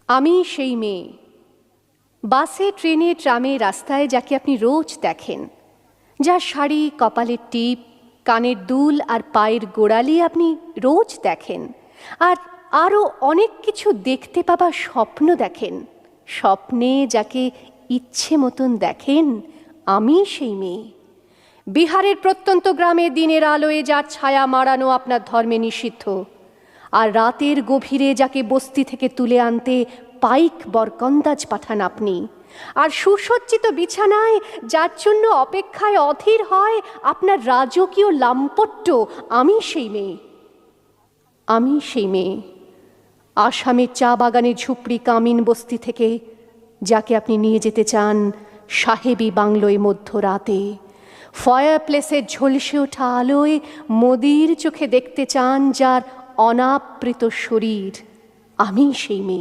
আমি সেই মেয়ে, বাসে ট্রেনে ট্রামে রাস্তায় যাকে আপনি রোজ দেখেন, যার শাড়ি, কপালের টিপ, কানের দুল আর পায়ের গোড়ালি আপনি রোজ দেখেন, আর আরও অনেক কিছু দেখতে পাবার স্বপ্ন দেখেন। স্বপ্নে যাকে ইচ্ছে মতন দেখেন, আমি সেই মেয়ে। বিহারের প্রত্যন্ত গ্রামে দিনের আলোয় যার ছায়া মাড়ানো আপনার ধর্মে নিষিদ্ধ, আর রাতের গভীরে যাকে বস্তি থেকে তুলে আনতে পাইক বরকন্দাজ পাঠান আপনি, আর সুসজ্জিত বিছানায় যার জন্য অপেক্ষায় অধীর হয় আপনার রাজকীয় লাম্পট্য, আমি সেই মেয়ে। আমি সেই মেয়ে, আসামের চা বাগানের ঝুপড়ি কামিন বস্তি থেকে যাকে আপনি নিয়ে যেতে চান সাহেবী বাংলোয় মধ্যরাতে, ফায়ার প্লেসের ঝলসে ওঠা আলোয় মোদির চোখে দেখতে চান যার অনাবৃত শরীর, আমি সেই মেয়ে।